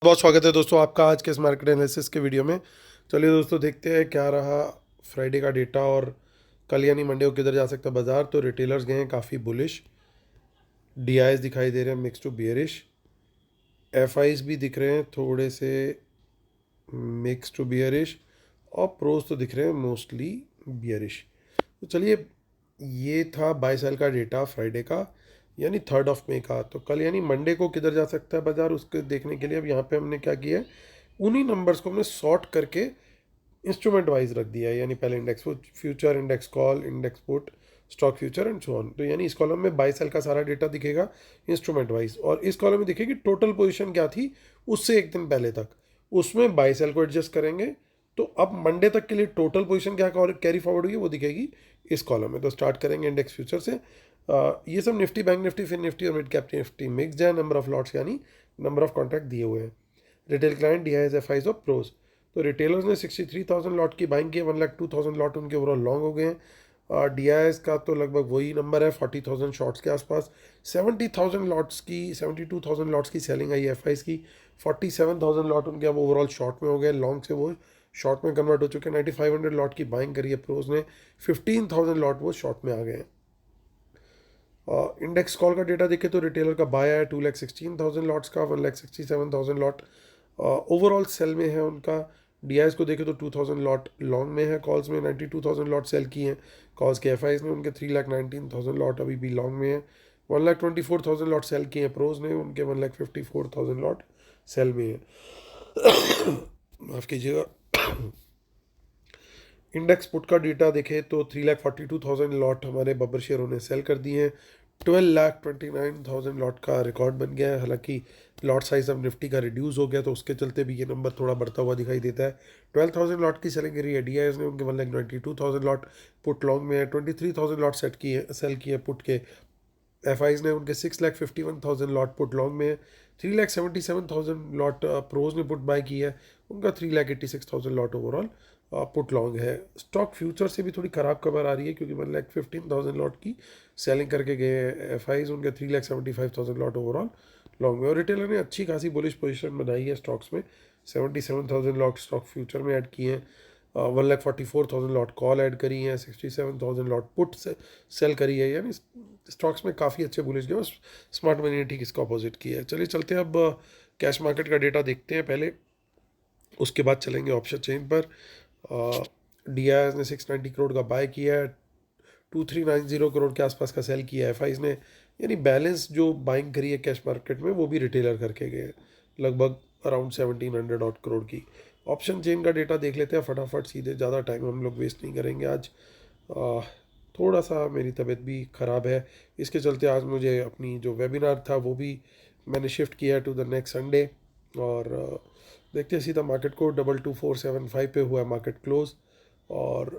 बहुत स्वागत है दोस्तों आपका आज के इस मार्केट एनालिसिस के वीडियो में। चलिए दोस्तों देखते हैं क्या रहा फ्राइडे का डेटा और कल यानी मंडे को किधर जा सकता है बाजार। तो रिटेलर्स गए हैं काफ़ी बुलिश, डीआईएस दिखाई दे रहे हैं मिक्स टू बियरिश, एफआईज भी दिख रहे हैं थोड़े से मिक्स टू बियरिश और प्रोज तो दिख रहे हैं मोस्टली बियरिश। तो चलिए ये था बाय सेल का डेटा फ्राइडे का यानी 3 मई का। तो कल यानी मंडे को किधर जा सकता है बाजार उसके देखने के लिए अब यहाँ पे हमने क्या किया है, उन्हीं नंबर्स को हमने सॉर्ट करके इंस्ट्रूमेंट वाइज रख दिया है। यानी पहले index future, index call, index put, stock future and so on. तो यानी इस कॉलम में बाय सेल का सारा डेटा दिखेगा इंस्ट्रूमेंट वाइज, और इस कॉलम में दिखेगी टोटल पोजीशन क्या थी उससे एक दिन पहले तक, उसमें बाय सेल को एडजस्ट करेंगे। तो अब मंडे तक के लिए टोटल पोजीशन क्या कैरी फॉरवर्ड हुई है वो दिखेगी इस कॉलम में। तो स्टार्ट करेंगे इंडेक्स फ्यूचर से। ये सब Nifty, bank Nifty, fin Nifty और मिड कैप निफ्टी मिक्सड है। नंबर ऑफ लॉट्स यानी नंबर ऑफ कॉन्ट्रैक्ट दिए हुए हैं। रिटेल क्लाइंट, डीआईएस, एफआईज और प्रोज। तो रिटेलर्स ने 63,000 लॉट की बाइंग की है, 1,02,000 लॉट उनके ओवरऑल लॉन्ग हो गए हैं। डीआईएस का तो लगभग वही नंबर है 40,000 शॉर्ट्स के आसपास। 70,000 लॉट्स की 72,000 लॉट्स की सेलिंग आई एफआईज की। 47,000 लॉट उनके अब ओवरऑल शॉर्ट में हो गए, लॉन्ग से वो शॉर्ट में कन्वर्ट हो चुके हैं। 9,500 लॉट की बाइंग करी है प्रोज ने, 15,000 लॉट वो शॉर्ट में आ गए हैं। इंडेक्स कॉल का डेटा देखें तो रिटेलर का बाय है 2,16,000 लॉट्स का, 1,67,000 लॉट ओवरऑल सेल में है उनका। डीआईएस को देखें तो 2,000 लॉट लॉन्ग में है, कॉल्स में 92,000 लॉट सेल की हैं। कॉल्स के एफआईज ने उनके 3,19,000 लॉट अभी भी लॉन्ग में है। 1,24,000 लॉट सेल किए हैं प्रोज ने, उनके 1,54,000 लॉट सेल में है। माफ़ कीजिएगा। इंडेक्स पुट का डेटा देखें तो 3,42,000 लॉट हमारे बब्बर शेयरों ने सेल कर दिए हैं। 12,29,000 लॉट का रिकॉर्ड बन गया है। हालांकि लॉट साइज अब निफ्टी का रिड्यूस हो गया तो उसके चलते भी ये नंबर थोड़ा बढ़ता हुआ दिखाई देता है। 12,000 लॉट की सेलिंग करी है डीआईएस ने, उनके 1,92,000 लॉट पुट लॉन्ग में है। 23,000 लॉट सेट किए सेल किए पुट के। एफआईज ने उनके 6,51,000 लॉट पुट लॉन्ग में है। 3,77,000 लॉट प्रोज ने पुट बाय की है, उनका 3,86,000 लॉट ओवरऑल पुट लॉन्ग है। स्टॉक फ्यूचर से भी थोड़ी ख़राब खबर आ रही है क्योंकि 1,15,000 लॉट की सेलिंग करके गए हैं एफआईज, उनके 3,75,000 लॉट ओवरऑल लॉन्ग में। और रिटेलर ने अच्छी खासी बुलिश पोजीशन बनाई है स्टॉक्स में, 77,000 लॉट स्टॉक फ्यूचर में ऐड किए हैं। 1,44,000 लॉट कॉल ऐड करी हैं, 67,000 लॉट पुट से सेल करी है। यानी स्टॉक्स में काफ़ी अच्छे बुलिश गए। स्मार्ट मनी ने ठीक इसका अपोजिट किया है। चलिए चलते हैं अब कैश मार्केट का डेटा देखते हैं पहले, उसके बाद चलेंगे ऑप्शन चेन पर। डीआईएस ने 690 करोड़ का बाय किया है, 2,390 करोड़ के आसपास का सेल किया है एफआईज ने। यानी बैलेंस जो बाइंग करी है कैश मार्केट में वो भी रिटेलर करके गए हैं, लगभग अराउंड 1,700 ऑट करोड़ की। ऑप्शन चेन का डेटा देख लेते हैं फटाफट सीधे, ज़्यादा टाइम हम लोग वेस्ट नहीं करेंगे आज। थोड़ा सा मेरी तबीयत भी ख़राब है, इसके चलते आज मुझे अपनी जो वेबिनार था वो भी मैंने शिफ्ट किया है टू द नेक्स्ट संडे। और देखते हैं सीधा मार्केट को 22,475 पे हुआ है मार्केट क्लोज। और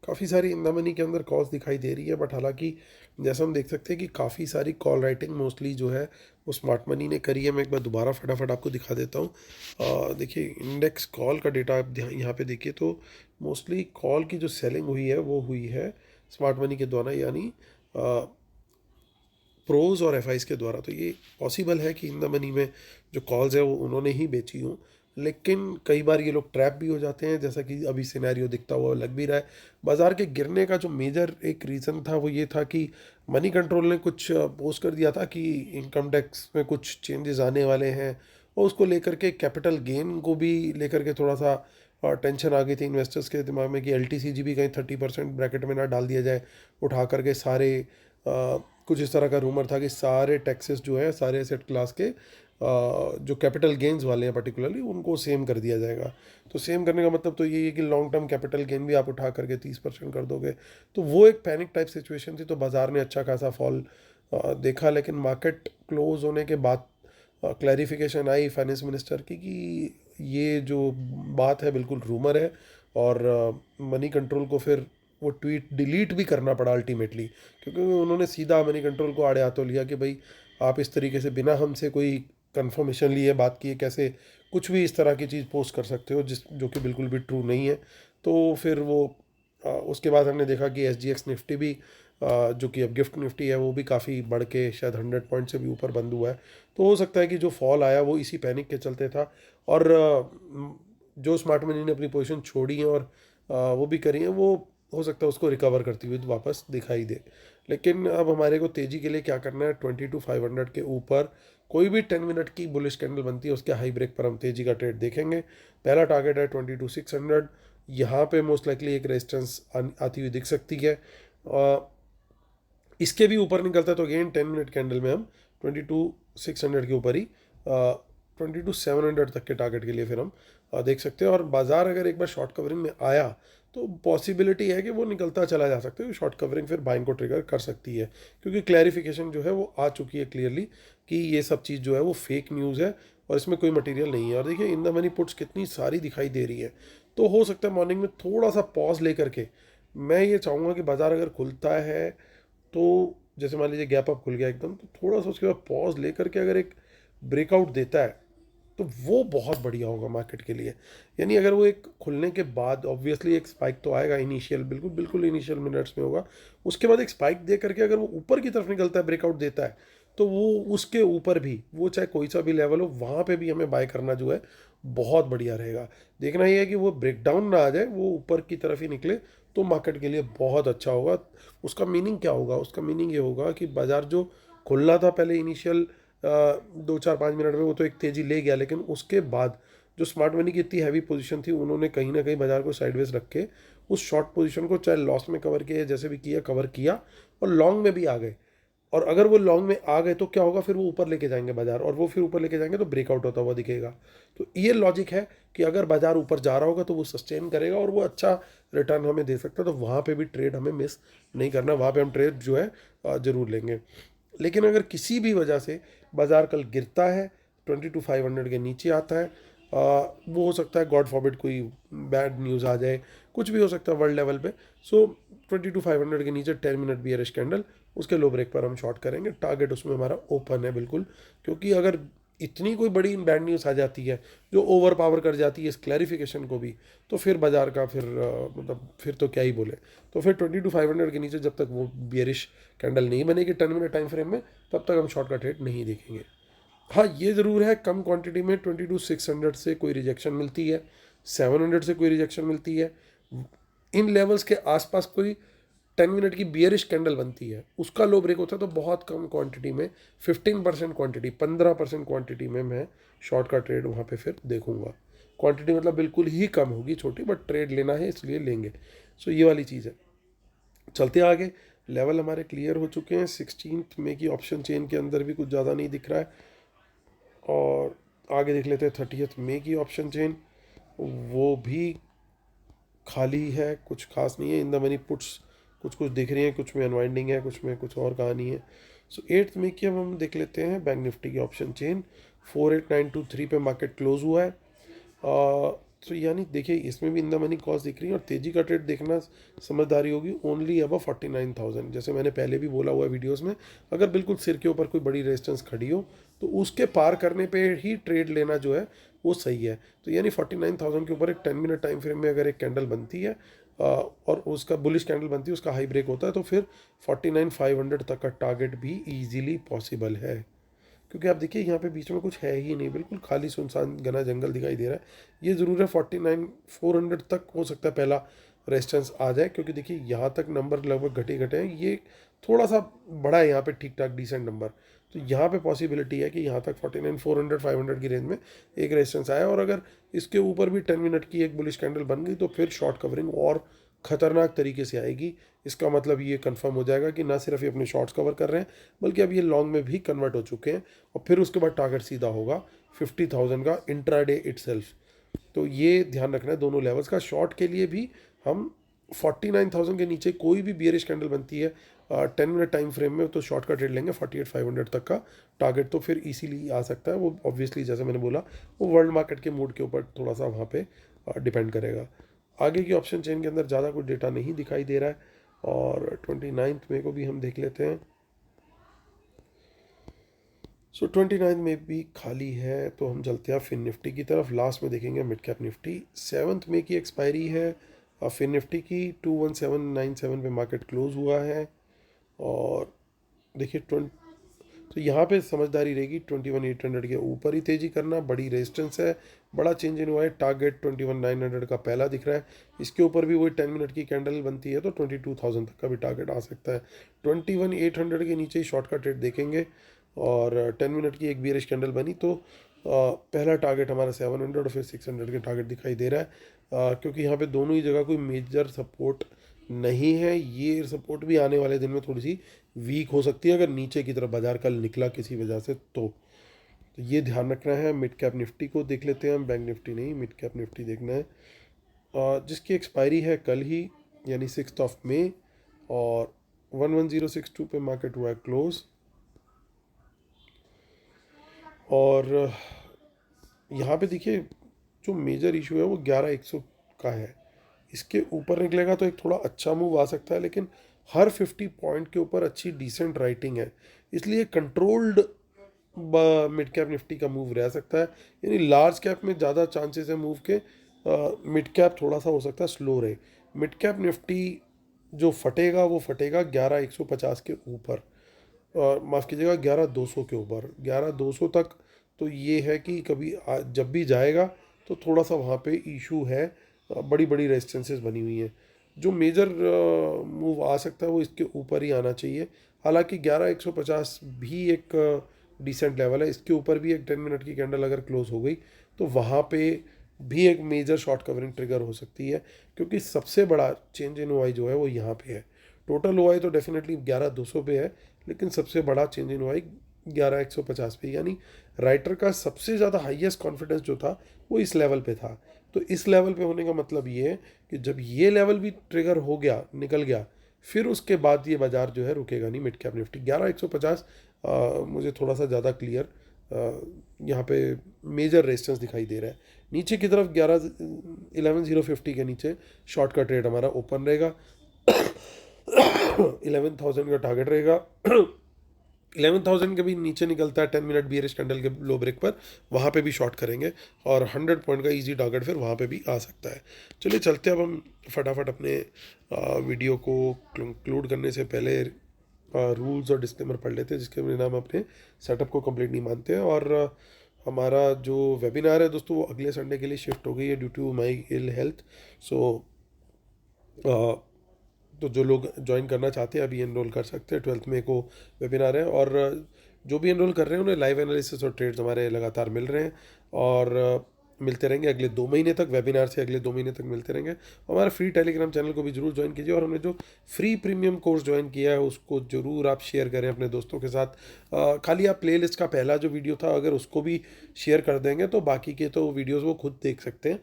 काफ़ी सारी इन द मनी के अंदर कॉल्स दिखाई दे रही है, बट हालांकि जैसा हम देख सकते हैं कि काफ़ी सारी कॉल राइटिंग मोस्टली जो है वो स्मार्ट मनी ने करी है। मैं एक बार दोबारा फटाफट आपको दिखा देता हूँ। देखिए इंडेक्स कॉल का डेटा आप यहाँ पे देखिए तो मोस्टली कॉल की जो सेलिंग हुई है वो हुई है स्मार्ट मनी के द्वारा, यानी प्रोज और एफआईज के द्वारा। तो ये पॉसिबल है कि इन द मनी में जो कॉल्स है वो उन्होंने ही बेची हों, लेकिन कई बार ये लोग ट्रैप भी हो जाते हैं, जैसा कि अभी सिनेरियो दिखता हुआ लग भी रहा है। बाजार के गिरने का जो मेजर एक रीज़न था वो ये था कि मनी कंट्रोल ने कुछ पोस्ट कर दिया था कि इनकम टैक्स में कुछ चेंजेस आने वाले हैं, और उसको लेकर के कैपिटल गेन को भी लेकर के थोड़ा सा टेंशन आ गई थी इन्वेस्टर्स के दिमाग में कि एलटीसीजी भी कहीं 30% ब्रैकेट में ना डाल दिया जाए उठा करके सारे। कुछ इस तरह का रूमर था कि सारे टैक्सेस जो है सारे एसेट क्लास के जो कैपिटल गेन्स वाले हैं पर्टिकुलरली उनको सेम कर दिया जाएगा। तो सेम करने का मतलब तो ये है कि लॉन्ग टर्म कैपिटल गेन भी आप उठा करके 30% कर दोगे। तो वो एक पैनिक टाइप सिचुएशन थी, तो बाज़ार ने अच्छा खासा फॉल देखा। लेकिन मार्केट क्लोज होने के बाद क्लैरिफिकेशन आई फाइनेंस मिनिस्टर की कि ये जो बात है बिल्कुल रूमर है, और मनी कंट्रोल को फिर वो ट्वीट डिलीट भी करना पड़ा अल्टीमेटली, क्योंकि उन्होंने सीधा मनी कंट्रोल को आड़े हाथों लिया कि भाई आप इस तरीके से बिना हमसे कोई कंफर्मेशन लिए बात किए कैसे कुछ भी इस तरह की चीज़ पोस्ट कर सकते हो जो कि बिल्कुल भी ट्रू नहीं है। तो फिर वो उसके बाद हमने देखा कि एसजीएक्स निफ्टी भी जो कि अब गिफ्ट निफ्टी है वो भी काफ़ी बढ़ के शायद 100 पॉइंट से भी ऊपर बंद हुआ है। तो हो सकता है कि जो फॉल आया वो इसी पैनिक के चलते था, और जो स्मार्ट मनी ने अपनी पोजीशन छोड़ी है और वो भी करी है, वो हो सकता है उसको रिकवर करती हुई वापस दिखाई दे। लेकिन अब हमारे को तेज़ी के लिए क्या करना है, 22,500 के ऊपर कोई भी 10 मिनट की बुलिश कैंडल बनती है उसके हाई ब्रेक पर हम तेज़ी का ट्रेड देखेंगे। पहला टारगेट है 22,600, यहाँ पे मोस्ट लाइकली एक रेजिस्टेंस आती हुई दिख सकती है। इसके भी ऊपर निकलता है तो अगेन 10 मिनट कैंडल में हम 22,600 के ऊपर ही 22,700 तक के टारगेट के लिए फिर हम देख सकते हैं। और बाजार अगर एक बार शॉर्ट कवरिंग में आया तो पॉसिबिलिटी है कि वो निकलता चला जा सकता है, शॉर्ट कवरिंग फिर बाइंग को ट्रिगर कर सकती है, क्योंकि क्लैरिफिकेशन जो है वो आ चुकी है क्लियरली कि ये सब चीज़ जो है वो फेक न्यूज़ है और इसमें कोई मटेरियल नहीं है। और देखिए इन द मनी पुट्स कितनी सारी दिखाई दे रही है, तो हो सकता है मॉर्निंग में थोड़ा सा पॉज लेकर के मैं ये चाहूँगा कि बाज़ार अगर खुलता है तो जैसे मान लीजिए गैप अप खुल गया एकदम, तो थोड़ा सा उसके बाद पॉज लेकर के अगर एक ब्रेकआउट देता है तो वो बहुत बढ़िया होगा मार्केट के लिए। यानी अगर वो एक खुलने के बाद ऑब्वियसली एक स्पाइक तो आएगा इनिशियल, बिल्कुल बिल्कुल इनिशियल मिनट्स में होगा, उसके बाद एक स्पाइक दे करके अगर वो ऊपर की तरफ निकलता है, ब्रेकआउट देता है, तो वो उसके ऊपर भी वो चाहे कोई सा भी लेवल हो वहाँ पे भी हमें बाय करना जो है बहुत बढ़िया रहेगा। देखना ये है कि वो ब्रेकडाउन ना आ जाए, वो ऊपर की तरफ ही निकले तो मार्केट के लिए बहुत अच्छा होगा। उसका मीनिंग क्या होगा, उसका मीनिंग ये होगा कि बाज़ार जो खुलना था पहले इनिशियल 2 4 5 मिनट में वो तो एक तेज़ी ले गया, लेकिन उसके बाद जो स्मार्ट मनी की इतनी हैवी पोजीशन थी उन्होंने कहीं ना कहीं बाजार को साइडवेज रख के उस शॉर्ट पोजीशन को चाहे लॉस में कवर किया जैसे भी किया कवर किया और लॉन्ग में भी आ गए। और अगर वो लॉन्ग में आ गए तो क्या होगा, फिर वो ऊपर लेके जाएंगे बाजार, और वो फिर ऊपर लेके जाएंगे तो ब्रेकआउट होता हुआ दिखेगा। तो ये लॉजिक है कि अगर बाजार ऊपर जा रहा होगा तो वो सस्टेन करेगा और वो अच्छा रिटर्न हमें दे सकता है, तो वहाँ पे भी ट्रेड हमें मिस नहीं करना, वहाँ पे हम ट्रेड जो है ज़रूर लेंगे। लेकिन अगर किसी भी वजह से बाजार कल गिरता है, 22,500 के नीचे आता है, वो हो सकता है गॉड फॉरबिड कोई बैड न्यूज़ आ जाए, कुछ भी हो सकता है वर्ल्ड लेवल पे। सो 22,500 के नीचे 10 मिनट बियरिश कैंडल, उसके लो ब्रेक पर हम शॉर्ट करेंगे। टारगेट उसमें हमारा ओपन है बिल्कुल, क्योंकि अगर इतनी कोई बड़ी बैड न्यूज़ आ जाती है जो ओवर पावर कर जाती है इस क्लैरिफिकेशन को भी, तो फिर बाजार का फिर मतलब फिर तो क्या ही बोले। तो फिर 22,500 के नीचे जब तक वो बियरिश कैंडल नहीं बनेगी 10 मिनट टाइम फ्रेम में, तब तक हम शॉर्ट का ट्रेड नहीं देखेंगे। हाँ ये ज़रूर है कम क्वांटिटी में 22,600 से कोई रिजेक्शन मिलती है, 700 से कोई रिजेक्शन मिलती है, इन लेवल्स के आसपास कोई 10 मिनट की बियरिश कैंडल बनती है, उसका लो ब्रेक होता है, तो बहुत कम क्वांटिटी में 15% क्वांटिटी 15% क्वांटिटी में मैं शॉर्ट का ट्रेड वहाँ पे फिर देखूंगा। क्वांटिटी मतलब बिल्कुल ही कम होगी, छोटी, बट ट्रेड लेना है इसलिए लेंगे। सो ये वाली चीज़ है। चलते आगे, लेवल हमारे क्लियर हो चुके हैं। 16 मई की ऑप्शन चेन के अंदर भी कुछ ज़्यादा नहीं दिख रहा है, और आगे देख लेते हैं 30 मई की ऑप्शन चेन, वो भी खाली है, कुछ खास नहीं है। इन द मनी पुट्स कुछ कुछ दिख रही हैं, कुछ में अनवाइंडिंग है, कुछ में कुछ और कहानी है। सो 8 मई की अब हम देख लेते हैं बैंक निफ्टी की ऑप्शन चेन। 48,923 पे मार्केट क्लोज हुआ है। तो यानी देखिए इसमें भी इन द मनी कॉस्ट दिख रही है, और तेज़ी का ट्रेड देखना समझदारी होगी ओनली अब 49,000। जैसे मैंने पहले भी बोला हुआ है वीडियोस में, अगर बिल्कुल सिर के ऊपर कोई बड़ी रेजिस्टेंस खड़ी हो तो उसके पार करने पे ही ट्रेड लेना जो है वो सही है। तो यानी 49,000 के ऊपर एक 10 मिनट टाइम फ्रेम में अगर एक कैंडल बनती है और उसका बुलिश कैंडल बनती है, उसका हाई ब्रेक होता है, तो फिर 49,500 तक का टारगेट भी ईजिली पॉसिबल है। क्योंकि आप देखिए यहाँ पे बीच में कुछ है ही नहीं, बिल्कुल खाली सुनसान घना जंगल दिखाई दे रहा है। ये ज़रूर है 49,400 तक हो सकता है पहला रेजिस्टेंस आ जाए, क्योंकि देखिए यहाँ तक नंबर लगभग घटे घटे हैं, ये थोड़ा सा बड़ा है यहाँ पे, ठीक ठाक डिसेंट नंबर। तो यहाँ पे पॉसिबिलिटी है कि यहाँ तक 49,400 500 की रेंज में एक रेजिस्टेंस आया, और अगर इसके ऊपर भी 10 मिनट की एक बुलिश कैंडल बन गई तो फिर शॉर्ट कवरिंग और ख़तरनाक तरीके से आएगी। इसका मतलब ये कंफर्म हो जाएगा कि ना सिर्फ ये अपने शॉर्ट्स कवर कर रहे हैं, बल्कि अब ये लॉन्ग में भी कन्वर्ट हो चुके हैं, और फिर उसके बाद टारगेट सीधा होगा 50,000 का इंट्राडे इटसेल्फ। तो ये ध्यान रखना है दोनों लेवल्स का। शॉर्ट के लिए भी हम 49,000 के नीचे कोई भी बियरिश कैंडल बनती है 10 मिनट टाइम फ्रेम में, तो शॉर्ट का ट्रेड लेंगे 48,500 तक का टारगेट, तो फिर इसीलिए आ सकता है वो। ऑब्वियसली जैसे मैंने बोला, वो वर्ल्ड मार्केट के मूड के ऊपर थोड़ा सा वहाँ पे डिपेंड करेगा। आगे की ऑप्शन चेन के अंदर ज़्यादा कुछ डेटा नहीं दिखाई दे रहा है, और 29 मई को भी हम देख लेते हैं। सो 29 में भी खाली है, तो हम चलते हैं फिन निफ्टी की तरफ। लास्ट में देखेंगे मिड कैप निफ्टी। 7 मई की एक्सपायरी है फिन निफ्टी की, 21797 पे मार्केट क्लोज हुआ है। और देखिए तो यहाँ पे समझदारी रहेगी 21,800 के ऊपर ही तेज़ी करना, बड़ी रेजिस्टेंस है, बड़ा चेंज इन हुआ है, टारगेट 21,900 का पहला दिख रहा है, इसके ऊपर भी वही 10 मिनट की कैंडल बनती है तो 22,000 तक का भी टारगेट आ सकता है। 21,800 के नीचे ही शॉर्ट का ट्रेड देखेंगे, और 10 मिनट की एक बियरिश कैंडल बनी तो पहला टारगेट हमारा 700 और फिर 600 के टारगेट दिखाई दे रहा है, क्योंकि यहाँ पे दोनों ही जगह कोई मेजर सपोर्ट नहीं है। ये सपोर्ट भी आने वाले दिन में थोड़ी सी वीक हो सकती है अगर नीचे की तरफ बाजार कल निकला किसी वजह से तो ये ध्यान रखना है। मिड कैप निफ्टी को देख लेते हैं हम, बैंक निफ्टी नहीं, मिड कैप निफ्टी देखना है, जिसकी एक्सपायरी है कल ही, यानी 6 मई, और 11062 पे मार्केट हुआ है क्लोज। और यहाँ पे देखिए जो मेजर इशू है वो 11,100 का है, इसके ऊपर निकलेगा तो एक थोड़ा अच्छा मूव आ सकता है, लेकिन हर 50 पॉइंट के ऊपर अच्छी डिसेंट राइटिंग है, इसलिए कंट्रोल्ड मिड कैप निफ्टी का मूव रह सकता है। यानी लार्ज कैप में ज़्यादा चांसेस है मूव के, मिड कैप थोड़ा सा हो सकता है स्लो रहे। मिड कैप निफ्टी जो फटेगा वो फटेगा 11,150 के ऊपर, और माफ़ कीजिएगा 11,200 के ऊपर, 11,200 तक। तो ये है कि कभी जब भी जाएगा तो थोड़ा सा वहाँ पे इशू है, बड़ी बड़ी रेजिस्टेंसेस बनी हुई हैं। जो मेजर मूव आ सकता है वो इसके ऊपर ही आना चाहिए, हालांकि 11,150 भी एक डिसेंट लेवल है, इसके ऊपर भी एक 10 मिनट की कैंडल अगर क्लोज हो गई तो वहाँ पे भी एक मेजर शॉर्ट कवरिंग ट्रिगर हो सकती है, क्योंकि सबसे बड़ा चेंज इन ओआई जो है वो यहाँ पे है। टोटल ओआई तो डेफिनेटली 11,200 पे है, लेकिन सबसे बड़ा चेंज इन ओआई 11,150 पे, यानी राइटर का सबसे ज़्यादा हाईएस्ट कॉन्फिडेंस जो था वो इस लेवल पे था। तो इस लेवल पे होने का मतलब ये है कि जब ये लेवल भी ट्रिगर हो गया, निकल गया, फिर उसके बाद ये बाजार जो है रुकेगा नहीं। मिड कैप निफ्टी 11,150 मुझे थोड़ा सा ज़्यादा क्लियर यहाँ पे मेजर रेजिस्टेंस दिखाई दे रहा है। नीचे की तरफ 11,050 के नीचे शॉर्ट का ट्रेड हमारा ओपन रहेगा, 11,000 का टारगेट रहेगा। 11,000 के भी नीचे निकलता है 10 मिनट बियरिश कैंडल के लो ब्रेक पर, वहाँ पे भी शॉर्ट करेंगे, और 100 पॉइंट का इजी टारगेट फिर वहाँ पे भी आ सकता है। चलिए चलते हैं अब हम फटाफट अपने वीडियो को कंक्लूड करने से पहले रूल्स और डिस्क्लेमर पढ़ लेते हैं, जिसके बिना हम अपने सेटअप को कंप्लीट नहीं मानते हैं। और हमारा जो वेबिनार है दोस्तों वो अगले संडे के लिए शिफ्ट हो गई है due to my ill health. So तो जो लोग ज्वाइन करना चाहते हैं अभी एनरोल कर सकते हैं। 12 मई को वेबिनार है, और जो भी एनरोल कर रहे हैं उन्हें लाइव एनालिसिस और ट्रेड्स हमारे लगातार मिल रहे हैं, और मिलते रहेंगे अगले 2 महीने तक। वेबिनार से अगले 2 महीने तक मिलते रहेंगे। हमारा फ्री टेलीग्राम चैनल को भी जरूर ज्वाइन कीजिए, और हमने जो फ्री प्रीमियम कोर्स ज्वाइन किया है उसको जरूर आप शेयर करें अपने दोस्तों के साथ। खाली आप प्लेलिस्ट का पहला जो वीडियो था अगर उसको भी शेयर कर देंगे तो बाकी के तो वीडियोस वो खुद देख सकते हैं।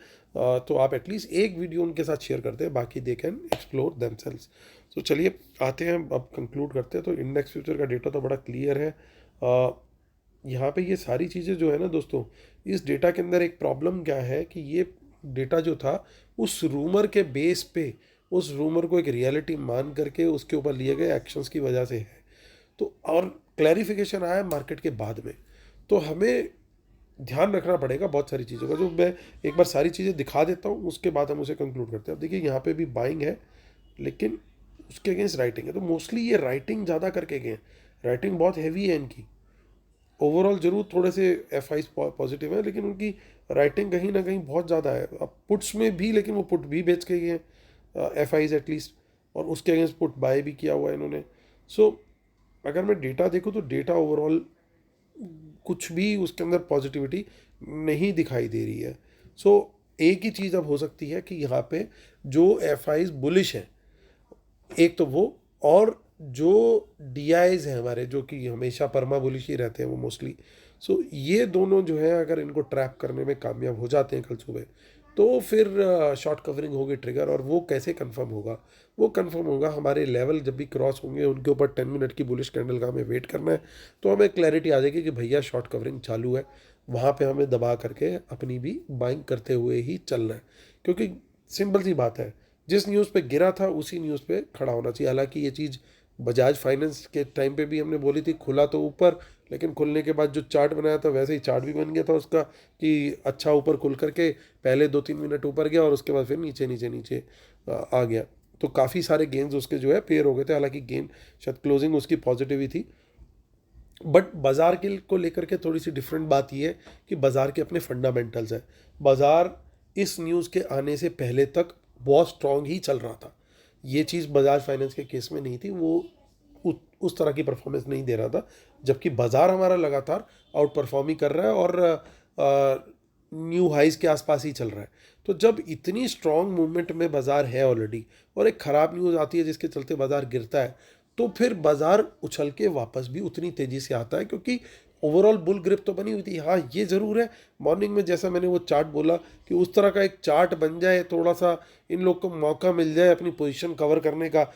तो आप एटलीस्ट एक वीडियो उनके साथ शेयर करते हैं, बाकी दे कैन एक्सप्लोर देमसेल्व्स। तो चलिए आते हैं अब कंक्लूड करते हैं। तो इंडेक्स फ्यूचर का डेटा तो बड़ा क्लियर है। यहाँ पे ये सारी चीज़ें जो है ना दोस्तों, इस डेटा के अंदर एक प्रॉब्लम क्या है कि ये डेटा जो था उस रूमर के बेस पे, उस रूमर को एक रियलिटी मान करके उसके ऊपर लिए गए एक्शंस की वजह से है। तो और क्लैरिफिकेशन आया मार्केट के बाद में, तो हमें ध्यान रखना पड़ेगा बहुत सारी चीज़ों का। जो मैं एक बार सारी चीज़ें दिखा देता हूँ उसके बाद हम उसे कंक्लूड करते हैं। अब देखिए यहाँ पे भी बाइंग है, लेकिन उसके अगेंस्ट राइटिंग है, तो मोस्टली ये राइटिंग ज़्यादा करके गए हैं। राइटिंग बहुत हैवी है इनकी। ओवरऑल जरूर थोड़े से एफ आई पॉजिटिव है, लेकिन उनकी राइटिंग कहीं ना कहीं बहुत ज़्यादा है। अब पुट्स में भी, लेकिन वो पुट भी बेच के गए हैं एफ आईज एटलीस्ट, और उसके अगेंस्ट पुट बाय भी किया हुआ है इन्होंने। सो अगर मैं डेटा देखूँ तो डेटा ओवरऑल कुछ भी उसके अंदर पॉजिटिविटी नहीं दिखाई दे रही है। सो एक ही चीज़ अब हो सकती है कि यहाँ पे जो एफ आईज बुलिश हैं, एक तो वो, और जो डी आईज हैं हमारे जो कि हमेशा परमा बुलिश ही रहते हैं वो मोस्टली। सो ये दोनों जो है अगर इनको ट्रैप करने में कामयाब हो जाते हैं कल सुबह, तो फिर शॉर्ट कवरिंग होगी ट्रिगर। और वो कैसे कंफर्म होगा? वो कंफर्म होगा हमारे लेवल जब भी क्रॉस होंगे उनके ऊपर 10 मिनट की बुलिश कैंडल का हमें वेट करना है, तो हमें क्लैरिटी आ जाएगी कि भैया शॉर्ट कवरिंग चालू है। वहाँ पे हमें दबा करके अपनी भी बाइंग करते हुए ही चलना है, क्योंकि सिंपल सी बात है, जिस न्यूज़ पे गिरा था उसी न्यूज़ पे खड़ा होना चाहिए। हालांकि ये चीज़ बजाज फाइनेंस के टाइम पे भी हमने बोली थी, खुला तो ऊपर, लेकिन खुलने के बाद जो चार्ट बनाया था वैसे ही चार्ट भी बन गया था उसका, कि अच्छा ऊपर खुल करके पहले 2-3 मिनट ऊपर गया और उसके बाद फिर नीचे नीचे नीचे आ गया। तो काफ़ी सारे गेन्स उसके जो है पेयर हो गए थे, हालांकि गेन शायद क्लोजिंग उसकी पॉजिटिव ही थी। बट बाज़ार के को लेकर के थोड़ी सी डिफरेंट बात यह है कि बाज़ार के अपने फंडामेंटल्स हैं। बाज़ार इस न्यूज़ के आने से पहले तक बहुत स्ट्रांग ही चल रहा था। ये चीज़ बजाज फाइनेंस के केस में नहीं थी, वो उस तरह की परफॉर्मेंस नहीं दे रहा था, जबकि बाज़ार हमारा लगातार आउट परफॉर्म ही कर रहा है और न्यू हाइज के आसपास ही चल रहा है। तो जब इतनी स्ट्रांग मूवमेंट में बाज़ार है ऑलरेडी और एक ख़राब न्यूज़ आती है जिसके चलते बाज़ार गिरता है, तो फिर बाज़ार उछल के वापस भी उतनी तेज़ी से आता है, क्योंकि ओवरऑल बुल ग्रिप तो बनी हुई थी। हाँ, ये ज़रूर है मॉर्निंग में जैसा मैंने वो चार्ट बोला कि उस तरह का एक चार्ट बन जाए, थोड़ा सा इन लोग को मौका मिल जाए अपनी पोजीशन कवर करने का,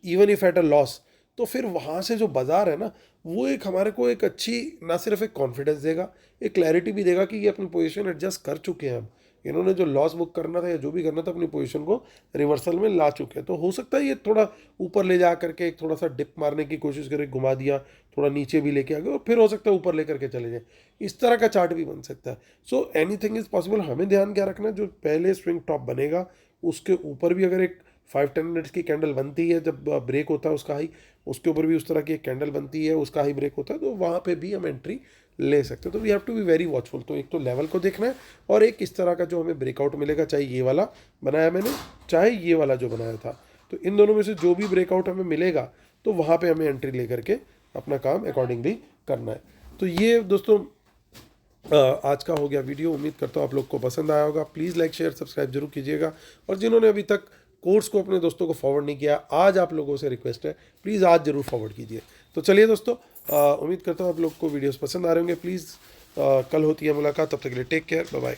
even if at a loss, तो फिर वहाँ से जो बाज़ार है ना, वो एक हमारे को एक अच्छी, ना सिर्फ एक कॉन्फिडेंस देगा, एक क्लैरिटी भी देगा कि ये अपनी पोजीशन एडजस्ट कर चुके हैं। हम इन्होंने जो लॉस बुक करना था या जो भी करना था अपनी पोजीशन को रिवर्सल में ला चुके हैं। तो हो सकता है ये थोड़ा ऊपर ले जा करके एक थोड़ा सा डिप मारने की कोशिश करे, घुमा दिया, थोड़ा नीचे भी लेके आ गए और फिर हो सकता है ऊपर लेकर के चले जाए। इस तरह का चार्ट भी बन सकता है। So anything is possible. हमें ध्यान क्या रखना है, जो पहले स्विंग टॉप बनेगा उसके ऊपर भी अगर एक 5-10 मिनट्स की कैंडल बनती है, जब ब्रेक होता है उसका हाई, उसके ऊपर भी उस तरह की एक कैंडल बनती है, उसका हाई ब्रेक होता है, तो वहाँ पे भी हम एंट्री ले सकते हैं। तो we have to be very watchful. तो एक तो लेवल को देखना है और एक इस तरह का जो हमें ब्रेकआउट मिलेगा, चाहे ये वाला बनाया मैंने, चाहे ये वाला जो बनाया था, तो इन दोनों में से जो भी ब्रेकआउट हमें मिलेगा तो वहाँ पे हमें एंट्री ले करके अपना काम अकॉर्डिंगली करना है। तो ये दोस्तों आज का हो गया वीडियो। उम्मीद करता हूँ आप लोग को पसंद आया होगा। प्लीज़ लाइक शेयर सब्सक्राइब जरूर कीजिएगा, और जिन्होंने अभी तक कोर्स को अपने दोस्तों को फॉरवर्ड नहीं किया, आज आप लोगों से रिक्वेस्ट है, प्लीज़ आज जरूर फॉरवर्ड कीजिए। तो चलिए दोस्तों, उम्मीद करता हूँ आप लोग को वीडियोस पसंद आ रहे होंगे। प्लीज़ कल होती है मुलाकात, तब तक के लिए टेक केयर, बाय बाय।